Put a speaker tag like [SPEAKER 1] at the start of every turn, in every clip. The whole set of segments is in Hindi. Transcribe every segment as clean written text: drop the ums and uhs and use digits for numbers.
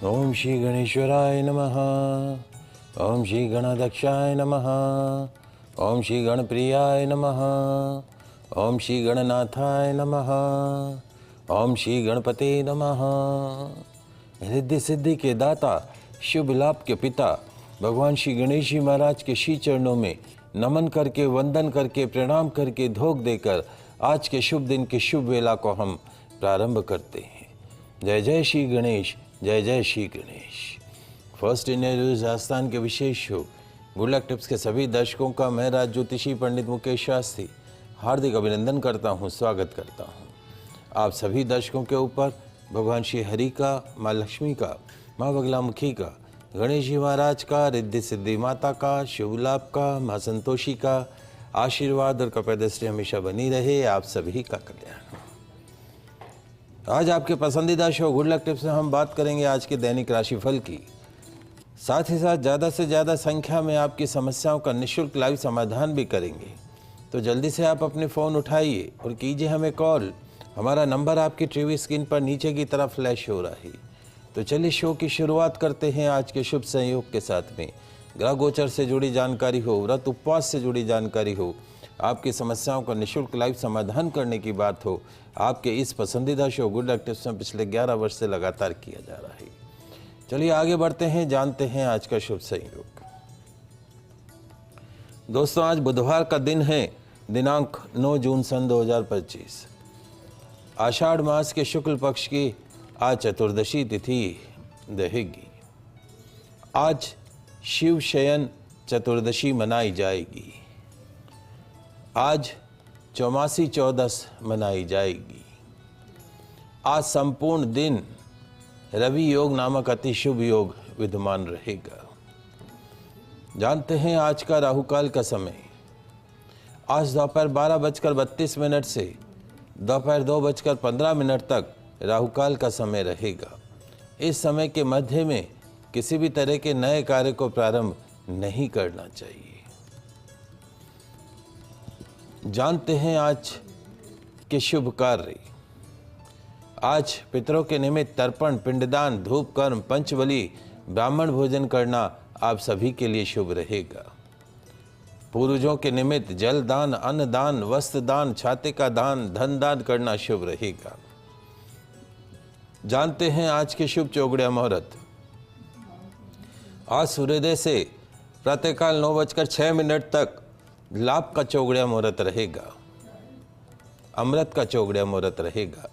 [SPEAKER 1] ओम श्री गणेश्वराय नमः। ओम श्री गणाध्यक्षाय नमः। ओम श्री गणप्रियाय नमः। ओम श्री गणनाथाय नमः। ओम श्री गणपते नमः। रिद्धि सिद्धि के दाता, शुभ लाभ के पिता भगवान श्री गणेश जी महाराज के श्री चरणों में नमन करके, वंदन करके, प्रणाम करके, धोख देकर आज के शुभ दिन के शुभ वेला को हम प्रारंभ करते हैं। जय जय श्री गणेश, जय जय Shri Ganesh. First India news Rajasthan के विशेष शो गुड लक टिप्स के सभी दर्शकों का मैं राज ज्योतिषी पंडित मुकेश शास्त्री हार्दिक अभिनंदन करता हूं, स्वागत करता हूं। आप सभी दर्शकों के ऊपर भगवान श्री हरि का, माँ लक्ष्मी का, माँ बगलामुखी का, गणेश जी महाराज का, रिद्धि सिद्धि माता का, शुभ लाभ का, माँ संतोषी का आशीर्वाद और कृपा दृष्टि हमेशा बनी रहे। आप सभी का कल्याण। आज आपके पसंदीदा शो गुड लक टिप्स में हम बात करेंगे आज के दैनिक राशिफल की। साथ ही साथ ज़्यादा से ज़्यादा संख्या में आपकी समस्याओं का निःशुल्क लाइव समाधान भी करेंगे। तो जल्दी से आप अपने फ़ोन उठाइए और कीजिए हमें कॉल। हमारा नंबर आपकी टीवी स्क्रीन पर नीचे की तरफ फ्लैश हो रहा है। तो चलिए शो की शुरुआत करते हैं आज के शुभ संयोग के साथ में। ग्रह गोचर से जुड़ी जानकारी हो, व्रत उपवास से जुड़ी जानकारी हो, आपकी समस्याओं का निःशुल्क लाइव समाधान करने की बात हो, आपके इस पसंदीदा शो गुड लक टिप्स में पिछले 11 वर्ष से लगातार किया जा रहा है। चलिए आगे बढ़ते हैं, जानते हैं आज का शुभ संयोग। दोस्तों, आज बुधवार का दिन है, दिनांक 9 जून सन 2025। आषाढ़ मास के शुक्ल पक्ष की आज चतुर्दशी तिथि रहेगी। आज शिव शयन चतुर्दशी मनाई जाएगी। आज चौमासी चौदस मनाई जाएगी। आज संपूर्ण दिन रवि योग नामक अति शुभ योग विद्यमान रहेगा। जानते हैं आज का राहुकाल का समय। आज दोपहर 12:32 से दोपहर 2:15 तक राहुकाल का समय रहेगा। इस समय के मध्य में किसी भी तरह के नए कार्य को प्रारंभ नहीं करना चाहिए। जानते हैं आज के शुभ कार्य। आज पितरों के निमित्त तर्पण, पिंडदान, धूप कर्म, पंचबली, ब्राह्मण भोजन करना आप सभी के लिए शुभ रहेगा। पूर्वजों के निमित्त जल दान, अन्न दान, वस्त्र दान, छाते का दान, धन दान करना शुभ रहेगा। जानते हैं आज के शुभ चौगड़िया मुहूर्त। आज सूर्योदय से प्रातःकाल 9:06 तक लाभ का चौगड़िया मुहूर्त रहेगा। अमृत का चौगड़िया मुहूर्त रहेगा।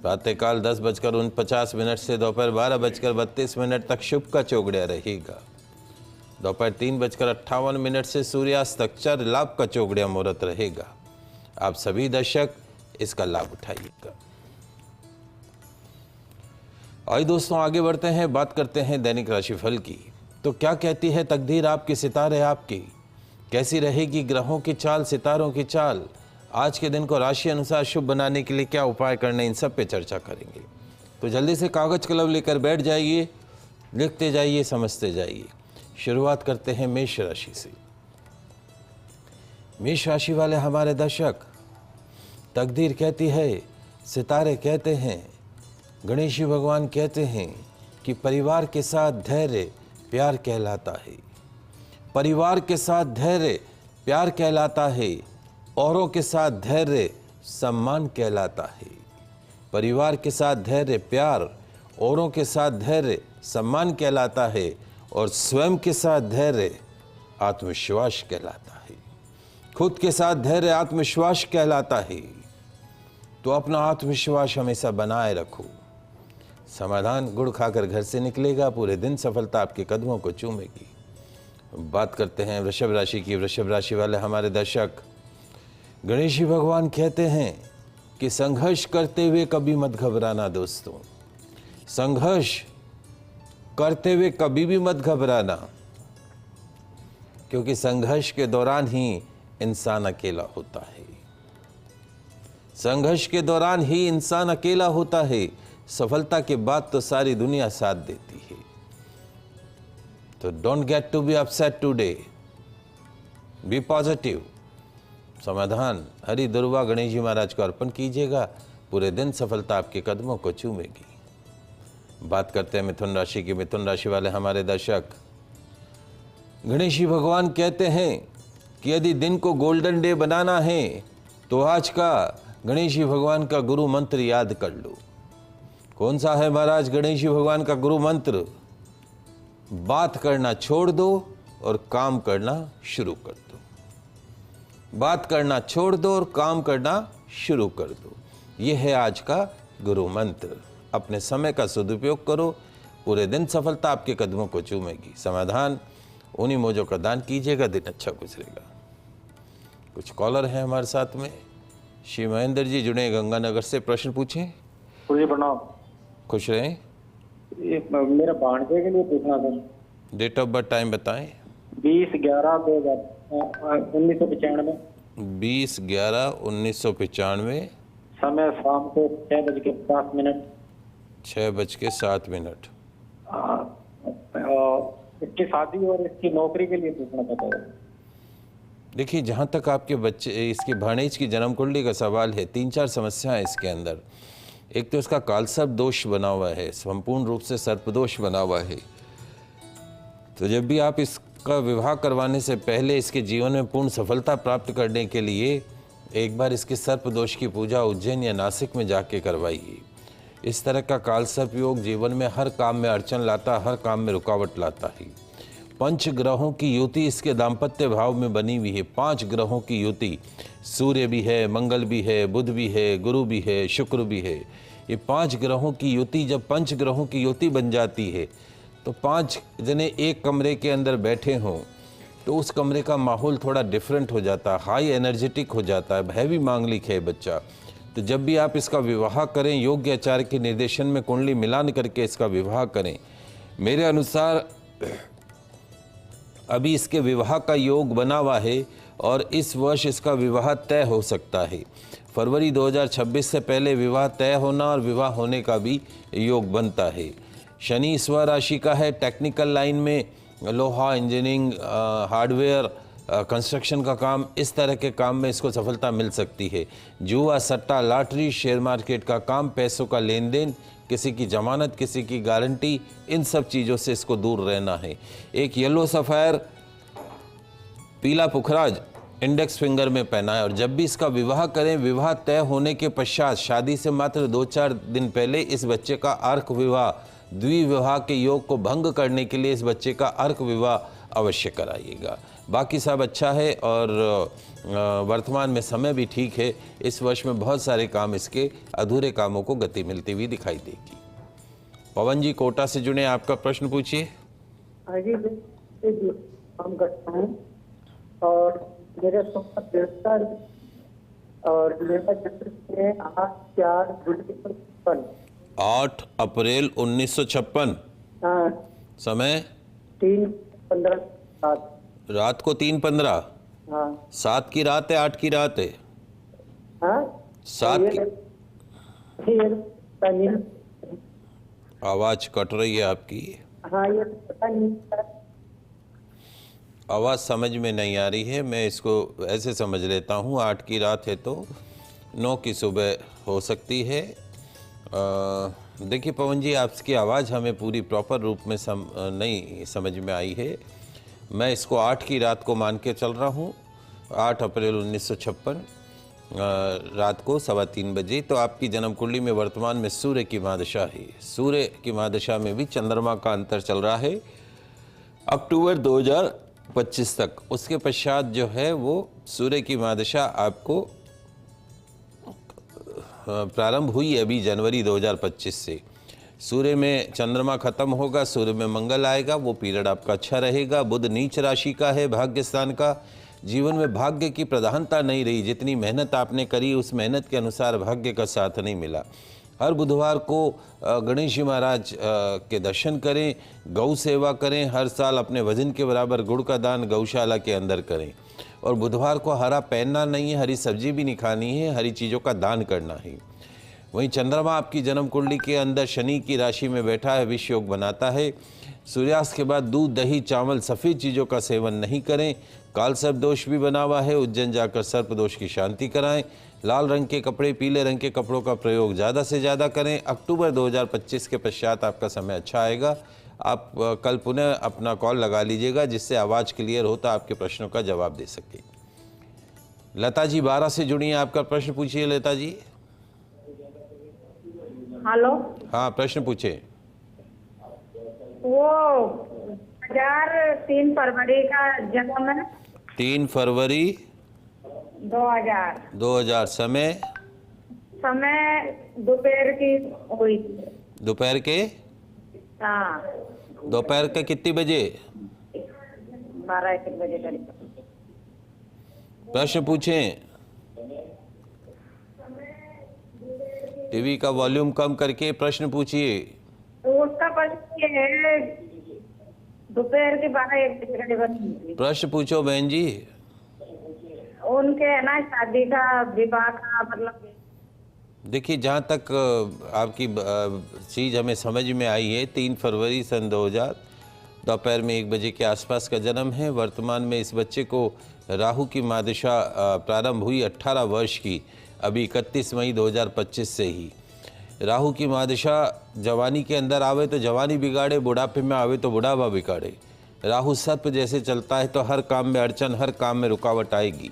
[SPEAKER 1] प्रातःकाल 10:49 से दोपहर 12:32 तक शुभ का चौगड़िया रहेगा। दोपहर 3:58 से सूर्यास्त तक चर लाभ का चौगड़िया मुहूर्त रहेगा। आप सभी दर्शक इसका लाभ उठाइएगा। आइए दोस्तों आगे बढ़ते हैं, बात करते हैं दैनिक राशिफल की। तो क्या कहती है तकदीर आपकी, सितारे आपकी, कैसी रहेगी ग्रहों की चाल, सितारों की चाल, आज के दिन को राशि अनुसार शुभ बनाने के लिए क्या उपाय करने, इन सब पे चर्चा करेंगे। तो जल्दी से कागज कलम लेकर बैठ जाइए, लिखते जाइए, समझते जाइए। शुरुआत करते हैं मेष राशि से। मेष राशि वाले हमारे दर्शक, तकदीर कहती है, सितारे कहते हैं, गणेश जी भगवान कहते हैं कि परिवार के साथ धैर्य प्यार कहलाता है। परिवार के साथ धैर्य प्यार कहलाता है। औरों के साथ धैर्य सम्मान कहलाता है। परिवार के साथ धैर्य प्यार, औरों के साथ धैर्य सम्मान कहलाता है और स्वयं के साथ धैर्य आत्मविश्वास कहलाता है। खुद के साथ धैर्य आत्मविश्वास कहलाता है। तो अपना आत्मविश्वास हमेशा बनाए रखो। समाधान गुड़ खाकर घर से निकलेगा, पूरे दिन सफलता आपके कदमों को चूमेगी। बात करते हैं वृषभ राशि की। वृषभ राशि वाले हमारे दर्शक, गणेश जी भगवान कहते हैं कि संघर्ष करते हुए कभी मत घबराना। दोस्तों, संघर्ष करते हुए कभी भी मत घबराना, क्योंकि संघर्ष के दौरान ही इंसान अकेला होता है। संघर्ष के दौरान ही इंसान अकेला होता है। सफलता के बाद तो सारी दुनिया साथ देती है। तो don't get to be upset today, be positive. समाधान हरि दुर्वा गणेश जी महाराज को अर्पण कीजिएगा, पूरे दिन सफलता आपके कदमों को चूमेगी। बात करते हैं मिथुन राशि की। मिथुन राशि वाले हमारे दर्शक, गणेश जी भगवान कहते हैं कि यदि दिन को गोल्डन डे बनाना है तो आज का गणेश जी भगवान का गुरु मंत्र याद कर लो। कौन सा है महाराज गणेश जी भगवान का गुरु मंत्र? बात करना छोड़ दो और काम करना शुरू कर दो। बात करना छोड़ दो और काम करना शुरू कर दो। यह है आज का गुरु मंत्र। अपने समय का सदुपयोग करो, पूरे दिन सफलता आपके कदमों को चूमेगी। समाधान, उन्हीं मौजों का दान कीजिएगा, दिन अच्छा गुजरेगा। कुछ कॉलर हैं हमारे साथ में। श्री महेंद्र जी जुड़े गंगानगर से, प्रश्न पूछें।
[SPEAKER 2] जी प्रणाम।
[SPEAKER 1] खुश रहें।
[SPEAKER 2] मेरा भांजे के लिए पूछना था।
[SPEAKER 1] डेट ऑफ बर्थ टाइम बताएं।
[SPEAKER 2] 20/11/1995।
[SPEAKER 1] 20/11/1995।
[SPEAKER 2] समय शाम को 6:07।
[SPEAKER 1] 6:07।
[SPEAKER 2] इसकी शादी और इसकी नौकरी के लिए पूछना था।
[SPEAKER 1] देखिए, जहाँ तक आपके बच्चे, इसके भाणेज की जन्म कुंडली का सवाल है, 3-4 समस्याएं इसके अंदर। एक तो इसका कालसर्प दोष बना हुआ है, संपूर्ण रूप से सर्पदोष बना हुआ है। तो जब भी आप इसका विवाह करवाने से पहले इसके जीवन में पूर्ण सफलता प्राप्त करने के लिए एक बार इसके सर्पदोष की पूजा उज्जैन या नासिक में जाके करवाइए। इस तरह का कालसर्प योग जीवन में हर काम में अड़चन लाता, हर काम में रुकावट लाता है। 5 ग्रहों की युति इसके दाम्पत्य भाव में बनी हुई है। 5 ग्रहों की युति, सूर्य भी है, मंगल भी है, बुध भी है, गुरु भी है, शुक्र भी है। ये 5 ग्रहों की युति, जब 5 ग्रहों की युति बन जाती है तो 5 जने एक कमरे के अंदर बैठे हों तो उस कमरे का माहौल थोड़ा डिफरेंट हो जाता है, हाई एनर्जेटिक हो जाता है, हैवी मांगलिक है बच्चा। तो जब भी आप इसका विवाह करें, योग्य आचार्य के निर्देशन में कुंडली मिलान करके इसका विवाह करें। मेरे अनुसार अभी इसके विवाह का योग बना हुआ है और इस वर्ष इसका विवाह तय हो सकता है। फरवरी 2026 से पहले विवाह तय होना और विवाह होने का भी योग बनता है। शनि स्व राशि का है, टेक्निकल लाइन में लोहा, इंजीनियरिंग, हार्डवेयर, कंस्ट्रक्शन का काम, इस तरह के काम में इसको सफलता मिल सकती है। जुआ, सट्टा, लॉटरी, शेयर मार्केट का काम, पैसों का लेन देन, किसी की जमानत, किसी की गारंटी, इन सब चीज़ों से इसको दूर रहना है। एक येलो सफ़ायर पीला पुखराज इंडेक्स फिंगर में पहना है। और जब भी इसका विवाह करें, विवाह तय होने के पश्चात शादी से मात्र 2-4 दिन पहले इस बच्चे का अर्क विवाह, द्विविवाह के योग को भंग करने के लिए इस बच्चे का अर्क विवाह अवश्य कराइएगा। बाकी सब अच्छा है और वर्तमान में समय भी ठीक है। इस वर्ष में बहुत सारे काम, इसके अधूरे कामों को गति मिलती हुई दिखाई देगी। पवन जी कोटा से जुड़े, आपका प्रश्न पूछिए।
[SPEAKER 2] काम करता हूँ और मेरे और मेरा जन्म
[SPEAKER 1] 8 अप्रैल 1956।
[SPEAKER 2] हाँ।
[SPEAKER 1] समय
[SPEAKER 2] 3:15
[SPEAKER 1] रात को 3:15।
[SPEAKER 2] हाँ।
[SPEAKER 1] 7 की रात है, 8 की रात है?
[SPEAKER 2] हाँ?
[SPEAKER 1] 7 की। आवाज कट रही है आपकी।
[SPEAKER 2] हाँ, ये पता नहीं,
[SPEAKER 1] आवाज़ समझ में नहीं आ रही है। मैं इसको ऐसे समझ लेता हूँ, 8 की रात है तो 9 की सुबह हो सकती है। देखिए पवन जी, आपकी आवाज़ हमें पूरी प्रॉपर रूप में नहीं समझ में आई है। मैं इसको 8 की रात को मान के चल रहा हूँ। 8 अप्रैल 1956 रात को 3:15 बजे। तो आपकी जन्म कुंडली में वर्तमान में सूर्य की महादशा है। सूर्य की महादशा में भी चंद्रमा का अंतर चल रहा है अक्टूबर 2025 तक। उसके पश्चात जो है वो सूर्य की महादशा आपको प्रारंभ हुई अभी जनवरी 2025 से। सूर्य में चंद्रमा खत्म होगा, सूर्य में मंगल आएगा, वो पीरियड आपका अच्छा रहेगा। बुध नीच राशि का है, भाग्य स्थान का। जीवन में भाग्य की प्रधानता नहीं रही, जितनी मेहनत आपने करी उस मेहनत के अनुसार भाग्य का साथ नहीं मिला। हर बुधवार को गणेश जी महाराज के दर्शन करें, गौ सेवा करें। हर साल अपने वजन के बराबर गुड़ का दान गौशाला के अंदर करें। और बुधवार को हरा पहनना नहीं है, हरी सब्जी भी नहीं खानी है, हरी चीज़ों का दान करना है। वहीं चंद्रमा आपकी जन्म कुंडली के अंदर शनि की राशि में बैठा है, विष योग बनाता है। सूर्यास्त के बाद दूध, दही, चावल, सफ़ेद चीज़ों का सेवन नहीं करें। काल सर्प दोष भी बना हुआ है, उज्जैन जाकर सर्प दोष की शांति कराएं। लाल रंग के कपड़े, पीले रंग के कपड़ों का प्रयोग ज़्यादा से ज़्यादा करें। अक्टूबर 2025 के पश्चात आपका समय अच्छा आएगा। आप कल पुनः अपना कॉल लगा लीजिएगा, जिससे आवाज़ क्लियर होता आपके प्रश्नों का जवाब दे सके। लता जी 12 से जुड़ी हैं, आपका प्रश्न पूछिए लता जी।
[SPEAKER 2] हेलो।
[SPEAKER 1] हाँ, प्रश्न पूछे।
[SPEAKER 2] वो 3 फरवरी का जन्म है।
[SPEAKER 1] 3 फरवरी
[SPEAKER 2] 2000।
[SPEAKER 1] समय
[SPEAKER 2] दोपहर की हुई थी।
[SPEAKER 1] दोपहर के
[SPEAKER 2] हाँ,
[SPEAKER 1] दोपहर के कितने बजे?
[SPEAKER 2] 12-1 बजे करीब।
[SPEAKER 1] प्रश्न पूछें। टीवी का वॉल्यूम कम करके प्रश्न पूछिए।
[SPEAKER 2] उसका प्रश्न ये है, दोपहर के 12-1 बजे करीब
[SPEAKER 1] प्रश्न पूछो बहन जी।
[SPEAKER 2] उनके है ना शादी का, विवाह का मतलब।
[SPEAKER 1] देखिए, जहाँ तक आपकी चीज़ हमें समझ में आई है, 3 फरवरी सन 2000 दोपहर में 1 बजे के आसपास का जन्म है। वर्तमान में इस बच्चे को राहु की मादिशा प्रारंभ हुई 18 वर्ष की, अभी 31 मई 2025 से ही। राहु की मादिशा जवानी के अंदर आवे तो जवानी बिगाड़े, बुढ़ापे में आवे तो बुढ़ापा बिगाड़े। राहु सर्प जैसे चलता है तो हर काम में अड़चन, हर काम में रुकावट आएगी।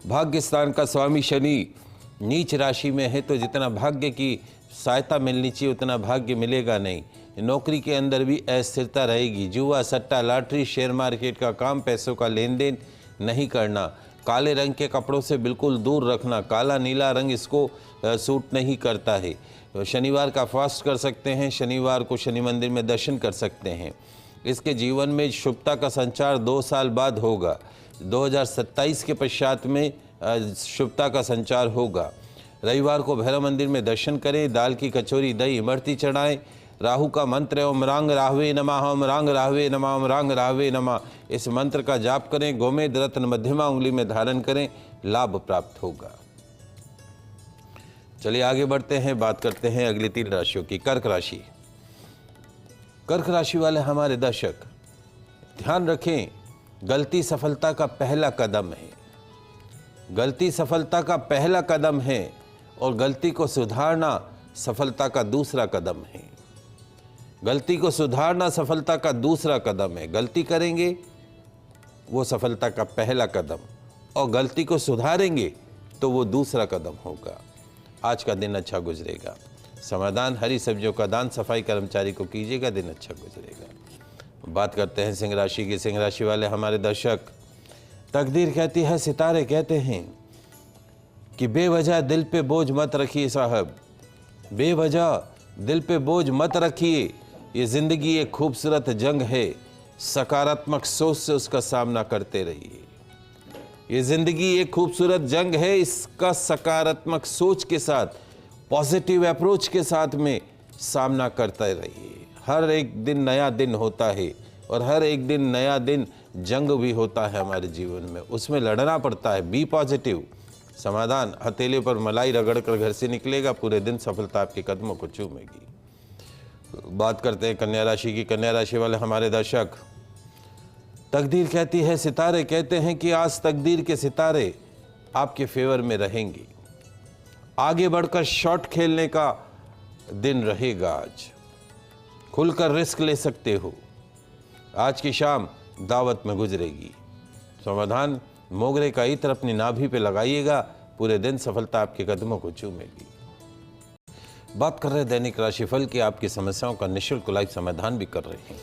[SPEAKER 1] भाग्य स्थान का स्वामी शनि नीच राशि में है, तो जितना भाग्य की सहायता मिलनी चाहिए उतना भाग्य मिलेगा नहीं। नौकरी के अंदर भी अस्थिरता रहेगी। जुआ, सट्टा, लॉटरी, शेयर मार्केट का काम, पैसों का लेन देन नहीं करना। काले रंग के कपड़ों से बिल्कुल दूर रखना। काला नीला रंग इसको सूट नहीं करता है। शनिवार का फास्ट कर सकते हैं, शनिवार को शनि मंदिर में दर्शन कर सकते हैं। इसके जीवन में शुभता का संचार 2 साल बाद होगा। 2027 के पश्चात में शुभता का संचार होगा। रविवार को भैरव मंदिर में दर्शन करें, दाल की कचौरी, दही, इमरती चढ़ाएं। राहु का मंत्र है ओम रांग राहवे नमः, ओम रांग राहवे नमः, ओम रांग राहवे नमः। इस मंत्र का जाप करें, गोमेद रत्न मध्यमा उंगली में धारण करें, लाभ प्राप्त होगा। चलिए आगे बढ़ते हैं, बात करते हैं अगली 3 राशियों की। कर्क राशि। कर्क राशि वाले हमारे दर्शक, ध्यान रखें, गलती सफलता का पहला कदम है। गलती सफलता का पहला कदम है और गलती को सुधारना सफलता का दूसरा कदम है। गलती को सुधारना सफलता का दूसरा कदम है। गलती करेंगे वो सफलता का पहला कदम, और गलती को सुधारेंगे तो वो दूसरा कदम होगा। आज का दिन अच्छा गुजरेगा। समाधान, हरी सब्जियों का दान, सफाई कर्मचारी को कीजिएगा, दिन अच्छा गुजरेगा। बात करते हैं सिंह राशि की। सिंह राशि वाले हमारे दर्शक, तकदीर कहती है, सितारे कहते हैं कि बेवजह दिल पे बोझ मत रखिए साहब, बेवजह दिल पे बोझ मत रखिए। ये ज़िंदगी एक खूबसूरत जंग है, सकारात्मक सोच से उसका सामना करते रहिए। ये ज़िंदगी एक खूबसूरत जंग है, इसका सकारात्मक सोच के साथ, पॉजिटिव अप्रोच के साथ में सामना करते रहिए। हर एक दिन नया दिन होता है और हर एक दिन नया दिन जंग भी होता है हमारे जीवन में, उसमें लड़ना पड़ता है। Be positive. समाधान, हथेली पर मलाई रगड़कर घर से निकलेगा, पूरे दिन सफलता आपके कदमों को चूमेगी। बात करते हैं कन्या राशि की। कन्या राशि वाले हमारे दर्शक, तकदीर कहती है, सितारे कहते हैं कि आज तकदीर के सितारे आपके फेवर में रहेंगे। आगे बढ़कर शॉट खेलने का दिन रहेगा। आज खुलकर रिस्क ले सकते हो। आज की शाम दावत में गुजरेगी। समाधान, मोगरे का इत्र अपनी नाभि पे लगाइएगा, पूरे दिन सफलता आपके कदमों को चूमेगी। बात कर रहे हैं दैनिक राशिफल की। आपकी समस्याओं का निःशुल्क लाइव समाधान भी कर रहे हैं।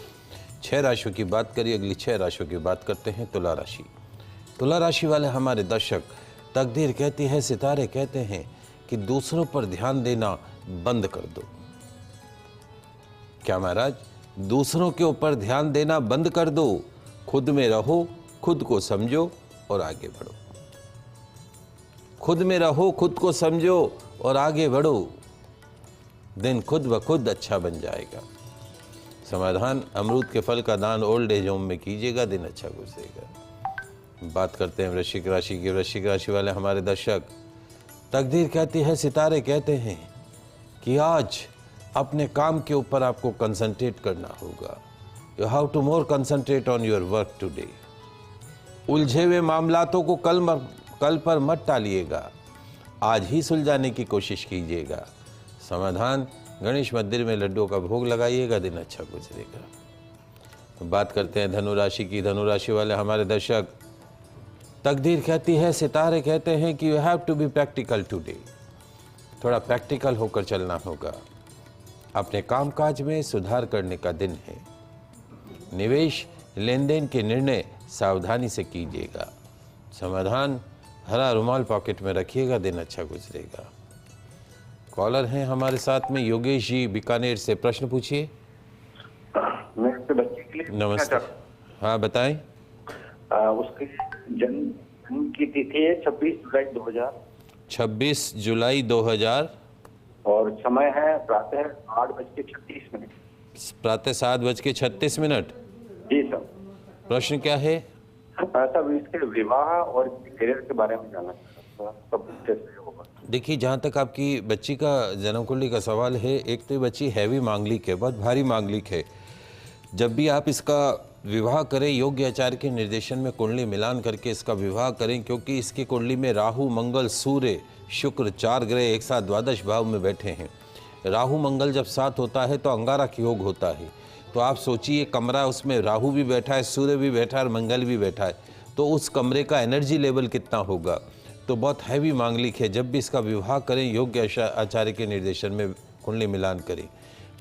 [SPEAKER 1] 6 राशियों की बात करिए। अगली 6 राशियों की बात करते हैं। तुला राशि। तुला राशि वाले हमारे दर्शक, तकदीर कहती है, सितारे कहते हैं कि दूसरों पर ध्यान देना बंद कर दो। क्या महाराज? दूसरों के ऊपर ध्यान देना बंद कर दो। खुद में रहो, खुद को समझो और आगे बढ़ो। खुद में रहो, खुद को समझो और आगे बढ़ो। दिन खुद ब खुद अच्छा बन जाएगा। समाधान, अमरूद के फल का दान ओल्ड एज होम में कीजिएगा, दिन अच्छा गुजरेगा। बात करते हैं वृश्चिक राशि की। वृश्चिक राशि वाले हमारे दर्शक, तकदीर कहती है, सितारे कहते हैं कि आज अपने काम के ऊपर आपको कंसंट्रेट करना होगा। You have to more concentrate on your work today. उलझे हुए मामलातों को कल पर मत टालिएगा। आज ही सुलझाने की कोशिश कीजिएगा। समाधान, गणेश मंदिर में लड्डुओं का भोग लगाइएगा, दिन अच्छा गुजरेगा। तो बात करते हैं धनु राशि की। धनु राशि वाले हमारे दर्शक, तकदीर कहती है, सितारे कहते हैं कि you have to be practical today. थोड़ा प्रैक्टिकल होकर चलना होगा। अपने कामकाज में सुधार करने का दिन है। निवेश लेन देन के निर्णय सावधानी से कीजिएगा। समाधान, हरा रुमाल पॉकेट में रखिएगा, दिन अच्छा गुजरेगा। कॉलर हैं हमारे साथ में, योगेश जी बीकानेर से। प्रश्न पूछिए।
[SPEAKER 3] मैं अपने बच्चे के लिए
[SPEAKER 1] नमस्ते। हाँ बताएं।
[SPEAKER 3] उसके जन्म की तिथि है 26 जुलाई 2000
[SPEAKER 1] 26 जुलाई 2000
[SPEAKER 3] और समय है प्रातः 8:36।
[SPEAKER 1] प्रातः 7:36।
[SPEAKER 3] जी सर।
[SPEAKER 1] प्रश्न क्या है?
[SPEAKER 3] सर इसके विवाह और करियर के बारे में जानना चाहता हूं, सब कैसे होगा।
[SPEAKER 1] देखिए, जहाँ तक आपकी बच्ची का जन्म कुंडली का सवाल है, एक तो ये बच्ची हैवी मांगलिक है, बहुत भारी मांगलिक है। जब भी आप इसका विवाह करें, योग्य आचार्य के निर्देशन में कुंडली मिलान करके इसका विवाह करें, क्योंकि इसकी कुंडली में राहु, मंगल, सूर्य, शुक्र 4 ग्रह एक साथ द्वादश भाव में बैठे हैं। राहु मंगल जब साथ होता है तो अंगारक योग होता है। तो आप सोचिए, कमरा उसमें राहु भी बैठा है, सूर्य भी बैठा है और मंगल भी बैठा है, तो उस कमरे का एनर्जी लेवल कितना होगा। तो बहुत हैवी मांगलिक है। जब भी इसका विवाह करें, योग्य आचार्य के निर्देशन में कुंडली मिलान करें।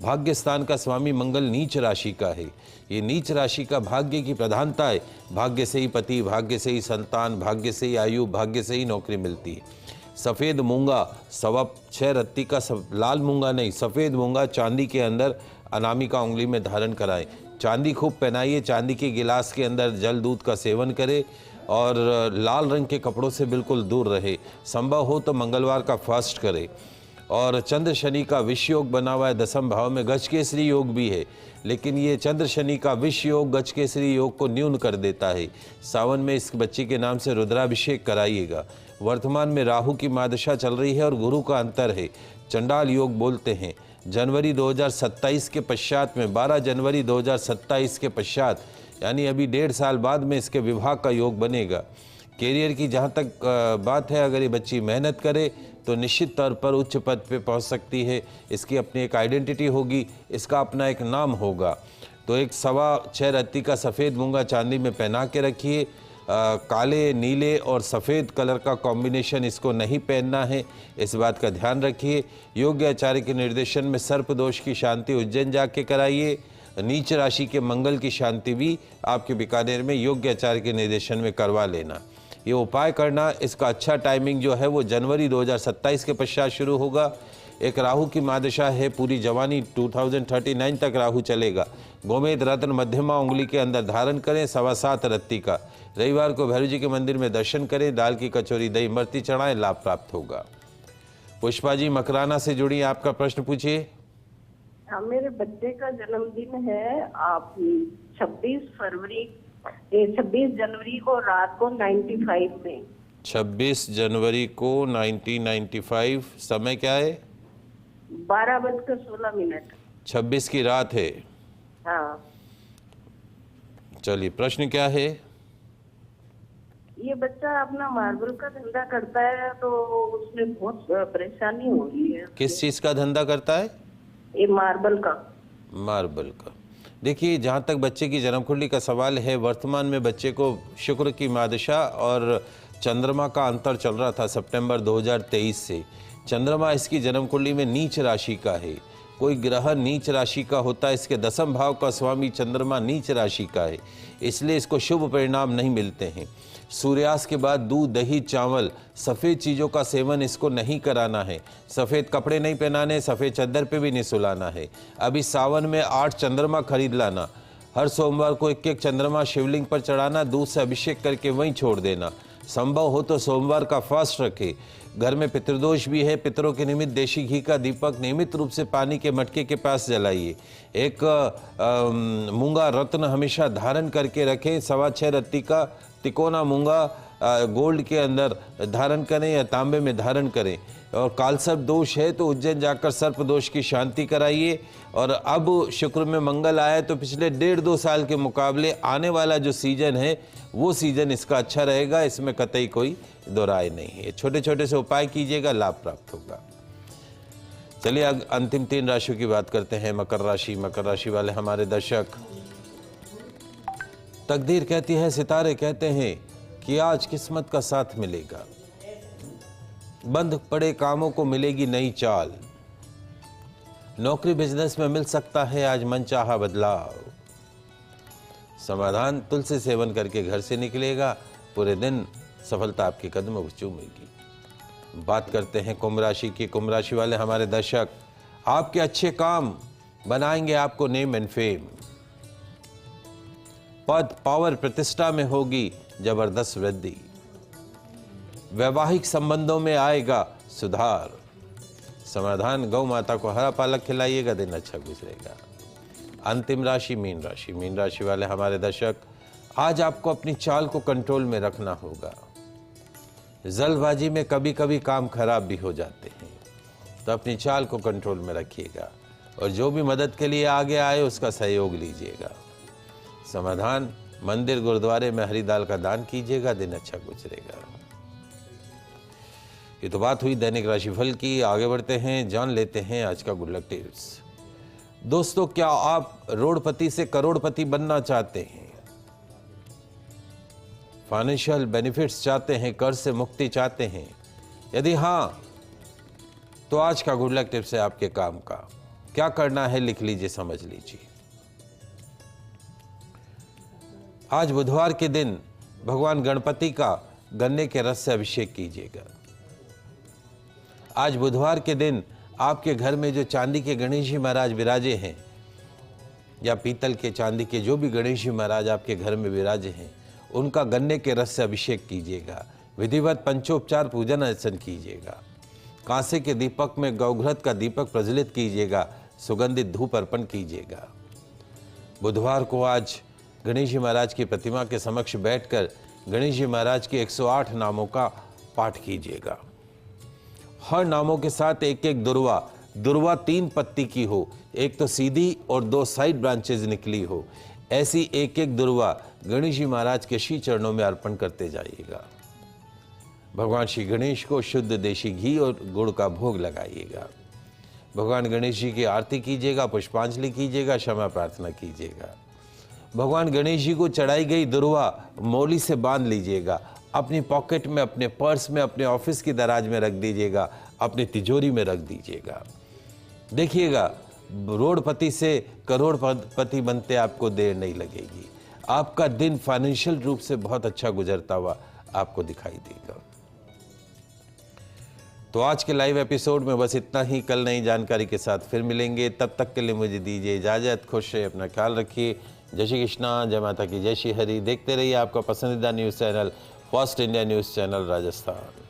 [SPEAKER 1] भाग्य स्थान का स्वामी मंगल नीच राशि का है। ये नीच राशि का भाग्य की प्रधानता है। भाग्य से ही पति, भाग्य से ही संतान, भाग्य से ही आयु, भाग्य से ही नौकरी मिलती है। सफ़ेद मूंगा, 6.25 रत्ती का लाल मूंगा नहीं, सफ़ेद मूंगा चांदी के अंदर अनामिका उंगली में धारण कराएं। चांदी खूब पहनाइए। चांदी के गिलास के अंदर जल दूध का सेवन करें और लाल रंग के कपड़ों से बिल्कुल दूर रहे। संभव हो तो मंगलवार का फास्ट करें। और चंद्र शनि का विष योग बना हुआ है 10वें भाव में। गज केसरी योग भी है, लेकिन ये चंद्र शनि का विष योग गज केसरी योग को न्यून कर देता है। सावन में इस बच्ची के नाम से रुद्राभिषेक कराइएगा। वर्तमान में राहु की महादशा चल रही है और गुरु का अंतर है, चंडाल योग बोलते हैं। जनवरी 2027 के पश्चात में, 12 जनवरी 2027 के पश्चात, यानी अभी 1.5 साल बाद में इसके विवाह का योग बनेगा। कैरियर की जहाँ तक बात है, अगर ये बच्ची मेहनत करे तो निश्चित तौर पर उच्च पद पे पहुँच सकती है। इसकी अपनी एक आइडेंटिटी होगी, इसका अपना एक नाम होगा। तो एक 6.25 रत्ती का सफ़ेद मूंगा चांदी में पहना के रखिए। काले, नीले और सफ़ेद कलर का कॉम्बिनेशन इसको नहीं पहनना है, इस बात का ध्यान रखिए। योग्य आचार्य के निर्देशन में सर्प दोष की शांति उज्जैन जाके कराइए। नीच राशि के मंगल की शांति भी आपके बीकानेर में योग्य आचार्य के निर्देशन में करवा लेना। ये उपाय करना, इसका अच्छा टाइमिंग जो है वो जनवरी 2027 के पश्चात शुरू होगा। एक राहु की महादशा है, पूरी जवानी 2039 तक राहु चलेगा। गोमेद रत्न मध्यमा उंगली के अंदर धारण करें, 7.25 रत्ती का। रविवार को भैरव जी के मंदिर में दर्शन करें, दाल की कचौरी दही इमरती चढ़ाएं, लाभ प्राप्त होगा। पुष्पा जी मकराना से जुड़ी, आपका प्रश्न पूछिए।
[SPEAKER 2] हाँ, मेरे बच्चे का जन्मदिन है आप 26 जनवरी को रात को 95 में।
[SPEAKER 1] 26 जनवरी को 1995। समय क्या है?
[SPEAKER 2] 12:16।
[SPEAKER 1] 26 की रात है।
[SPEAKER 2] हाँ।
[SPEAKER 1] चलिए, प्रश्न क्या है?
[SPEAKER 2] ये बच्चा अपना मार्बल का धंधा करता है, तो उसमें बहुत परेशानी हो रही है।
[SPEAKER 1] किस चीज़ का धंधा करता है?
[SPEAKER 2] ये मार्बल का।
[SPEAKER 1] मार्बल का। देखिए, जहाँ तक बच्चे की जन्म कुंडली का सवाल है, वर्तमान में बच्चे को शुक्र की महादशा और चंद्रमा का अंतर चल रहा था सितंबर 2023 से। चंद्रमा इसकी जन्म कुंडली में नीच राशि का है। कोई ग्रह नीच राशि का होता है, इसके 10वें भाव का स्वामी चंद्रमा नीच राशि का है, इसलिए इसको शुभ परिणाम नहीं मिलते हैं। सूर्यास्त के बाद दूध, दही, चावल, सफ़ेद चीज़ों का सेवन इसको नहीं कराना है। सफ़ेद कपड़े नहीं पहनाने, सफ़ेद चादर पे भी नहीं सुलाना है। अभी सावन में 8 चंद्रमा खरीद लाना। हर सोमवार को एक एक चंद्रमा शिवलिंग पर चढ़ाना, दूध से अभिषेक करके वहीं छोड़ देना। संभव हो तो सोमवार का फास्ट रखे। घर में पितृदोष भी है, पितरों के निमित्त देशी घी का दीपक नियमित रूप से पानी के मटके के पास जलाइए। एक मूंगा रत्न हमेशा धारण करके रखें। 6.25 रत्ती का तिकोना मूंगा गोल्ड के अंदर धारण करें या तांबे में धारण करें। और कालसर्प दोष है तो उज्जैन जाकर सर्प दोष की शांति कराइए। और अब शुक्र में मंगल आया तो पिछले 1.5-2 साल के मुकाबले आने वाला जो सीजन है वो सीजन इसका अच्छा रहेगा, इसमें कतई कोई दो राय नहीं है। छोटे छोटे से उपाय कीजिएगा, लाभ प्राप्त होगा। चलिए अंतिम 3 राशियों की बात करते हैं। मकर राशि। मकर राशि वाले हमारे दर्शक, तकदीर कहती है, सितारे कहते हैं कि आज किस्मत का साथ मिलेगा, बंद पड़े कामों को मिलेगी नई चाल, नौकरी बिजनेस में मिल सकता है आज मनचाहा बदलाव, समाधान तुलसी सेवन करके घर से निकलेगा, पूरे दिन सफलता आपके कदमों को चूमेगी। बात करते हैं कुंभ राशि की। कुंभ राशि वाले हमारे दर्शक, आपके अच्छे काम बनाएंगे आपको नेम एंड फेम, पद पावर प्रतिष्ठा में होगी जबरदस्त वृद्धि, वैवाहिक संबंधों में आएगा सुधार, समाधान गौ माता को हरा पालक खिलाइएगा, दिन अच्छा गुजरेगा। अंतिम राशि मीन राशि। मीन राशि वाले हमारे दर्शक, आज आपको अपनी चाल को कंट्रोल में रखना होगा। जल्दबाजी में कभी कभी काम खराब भी हो जाते हैं, तो अपनी चाल को कंट्रोल में रखिएगा और जो भी मदद के लिए आगे आए उसका सहयोग लीजिएगा। समाधान, मंदिर गुरुद्वारे में हरी दाल का दान कीजिएगा, दिन अच्छा गुजरेगा। ये तो बात हुई दैनिक राशिफल की। आगे बढ़ते हैं, जान लेते हैं आज का गुड लक टिप्स। दोस्तों, क्या आप रोडपति से करोड़पति बनना चाहते हैं? फाइनेंशियल बेनिफिट्स चाहते हैं? कर्ज से मुक्ति चाहते हैं? यदि हाँ, तो आज का गुड लक टिप्स है आपके काम का। क्या करना है लिख लीजिए, समझ लीजिए। आज बुधवार के दिन भगवान गणपति का गन्ने के रस से अभिषेक कीजिएगा। आज बुधवार के दिन आपके घर में जो चांदी के गणेश जी महाराज विराजे हैं या पीतल के चांदी के जो भी गणेश जी महाराज आपके घर में विराजे हैं, उनका गन्ने के रस से अभिषेक कीजिएगा। विधिवत पंचोपचार पूजन अर्चन कीजिएगा। कांसे के दीपक में गौघृत का दीपक प्रज्वलित कीजिएगा। सुगंधित धूप अर्पण कीजिएगा। बुधवार को आज गणेश जी महाराज की प्रतिमा के समक्ष बैठकर गणेश जी महाराज के 108 नामों का पाठ कीजिएगा। हर नामों के साथ एक एक दुर्वा 3 पत्ती की हो, एक तो सीधी और 2 साइड ब्रांचेज निकली हो, ऐसी एक एक दुर्वा गणेश जी महाराज के श्री चरणों में अर्पण करते जाइएगा। भगवान श्री गणेश को शुद्ध देशी घी और गुड़ का भोग लगाइएगा। भगवान गणेश जी की आरती कीजिएगा, पुष्पांजलि कीजिएगा, क्षमा प्रार्थना कीजिएगा। भगवान गणेश जी को चढ़ाई गई दुर्वा मौली से बांध लीजिएगा। अपनी पॉकेट में, अपने पर्स में, अपने ऑफिस की दराज में रख दीजिएगा, अपनी तिजोरी में रख दीजिएगा। देखिएगा, रोडपति से करोड़पति बनते आपको देर नहीं लगेगी। आपका दिन फाइनेंशियल रूप से बहुत अच्छा गुजरता हुआ आपको दिखाई देगा। तो आज के लाइव एपिसोड में बस इतना ही। कल नई जानकारी के साथ फिर मिलेंगे। तब तक के लिए मुझे दीजिए इजाजत। खुश रहिए, अपना ख्याल रखिए। जय श्री कृष्णा, जय माता की, जय श्री हरि। देखते रहिए आपका पसंदीदा news channel first India news channel Rajasthan.